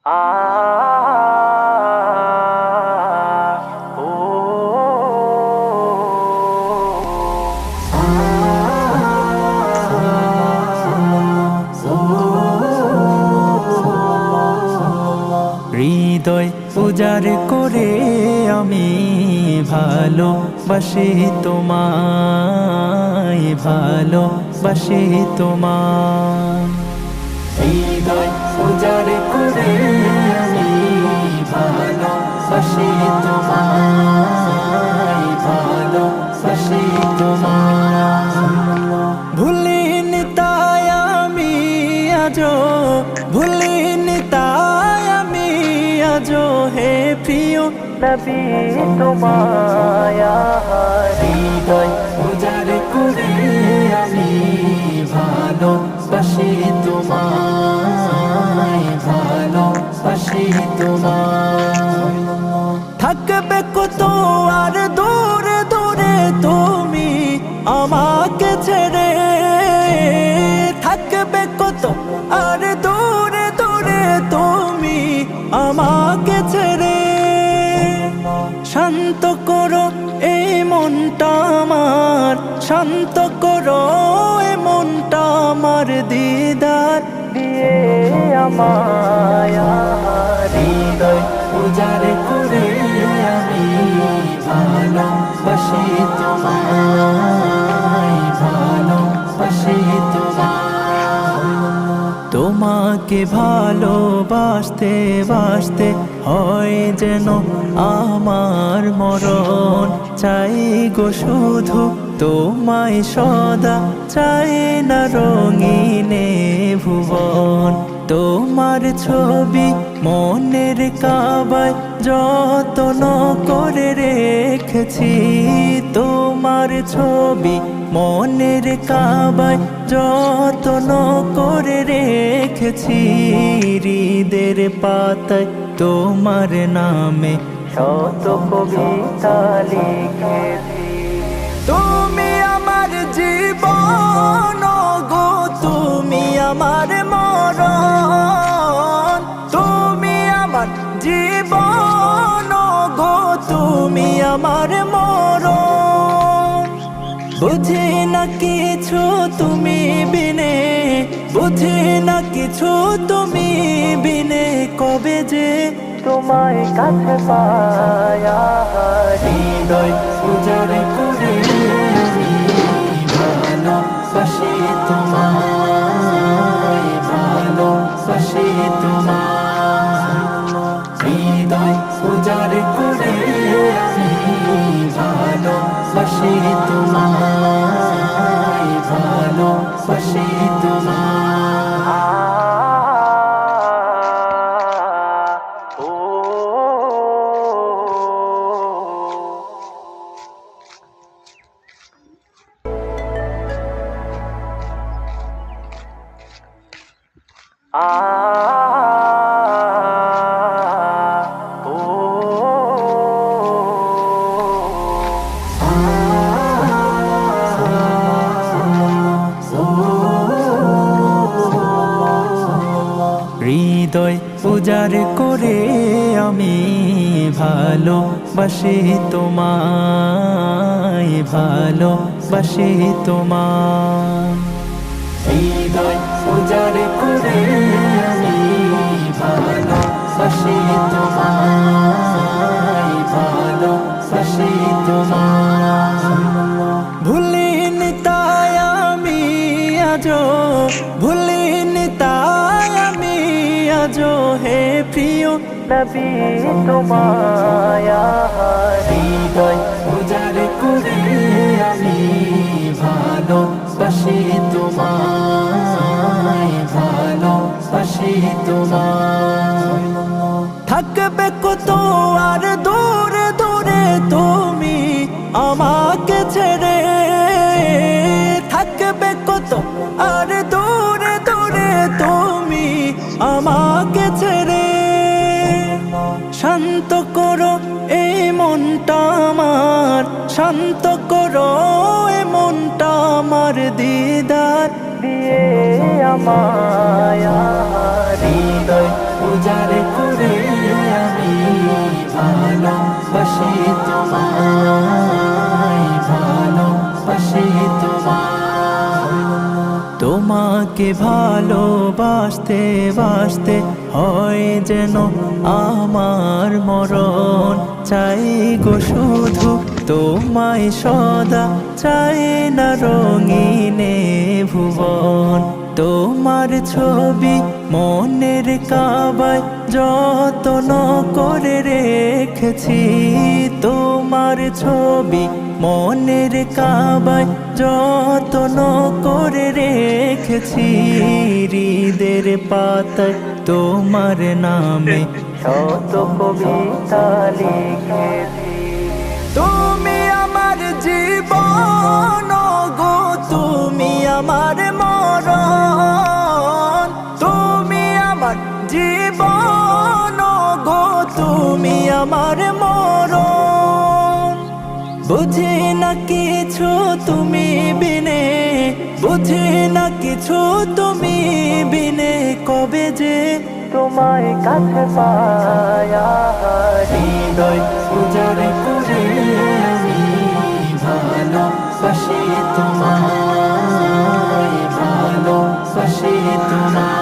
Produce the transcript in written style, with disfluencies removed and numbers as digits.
হৃদয় উজাড় করে আমি ভালোবাসি তোমায়, ভালোবাসি তোমায়। হৃদয় উজাড় করে আমি ভালোবাসি তোমায়, ভালোবাসি তোমায়। ভুলিনি তাই আমি আজো, ভুলিনি তাই আমি আজো হে প্রিয় নবী তোমায়। হৃদয় উজাড় করে আমি ভালোবাসি তোমায়, ভালোবাসি তোমায়। থাকবে কত আর দূরে দূরে তুমি আমাকে ছেড়ে, থাকবে কত আর দূরে দূরে তুমি আমাকে ছেড়ে। শান্ত করো এই মনটা আমার, শান্ত করো এই মনটা আমার, দিদার দিয়ে আমায়। হৃদয় উজাড় করে আমি ভালোবাসি তোমায়, ভালোবাসি তোমায়। তোমাকে ভালোবাসতে বাসতে হয় যেন আমার মরণ, চাই গো শুধু তোমায় সদা, চাই না রঙিনে ভুবন। তোমার ছবি মনের কাবায় যত্ন করে রেখেছি, তোমার ছবি মনের কাবায় যত্ন করে রেখেছি। হৃদের পাতায় তোমার নামে শত কবিতা লিখেছি। তুমি আমার জীবন গো, তুমি আমার মরণ, তুমি আমার জীবন গো, তুমি আমার মরণ। বুঝি না কিছু তুমি বিনে, বুঝি না কিছু তুমি বিনে, কবে যে তোমায় কাছে পায়া। হৃদয় উজাড় করে আমি ভালোবাসি তোমায়, ভালোবাসি তোমায়। হৃদয় উজাড় করে আমি ভালোবাসি তোমায়, ভালোবাসি তোমায়। হৃদয় উজাড় করে আমি ভালোবাসি তোমায়, ভালোবাসি তোমায়। হৃদয় উজাড় করে আমি ভালোবাসি তোমায়, ভালোবাসি তোমায়। ভুলিনি তাই আমি আজো, ভুলিনি তাই আমি আজো হে প্রিয় নবী তোমায়। হৃদয় উজাড় করে আমি ভালোবাসি তোমায়, ভালোবাসি তোমায়। থাকবে কত আর দূরে দূরে তুমি আমাকে ছেড়ে, থাকবে কত আর দূরে দূরে তুমি আমাকে ছেড়ে। শান্ত করো এই মনটা আমার, শান্ত করো এই মনটা আমার, দিদার দিয়ে আমায়। হৃদয় উজাড় করে আমি ভালোবাসি তোমায়, ভালোবাসি তোমায়। তোমাকে ভালোবাসতে বাসতে হয় যেন আমার মরণ, চাই গো শুধু তোমায় সদা, চাই না রঙিনে ভুবন। তোমার ছবি মনের কাবায় যত্ন করে রেখেছি, তোমার ছবি মনের কাবায় যত্ন করে রেখেছি। হৃদের পাতায় তোমার নামে শত কবিতা লিখেছি। তুমি আমার জীবন গো, তুমি আমার মরণ, তুমি আমার জীবন গো, তুমি আমার মরণ। বুঝি না কিছু তুমি বিনে, বুঝি না কিছু তুমি বিনে, কবে যে তোমায় কাছে পায়া। হৃদয় উজাড় করে আমি ভালোবাসি তোমায়, ভালোবাসি তোমায়।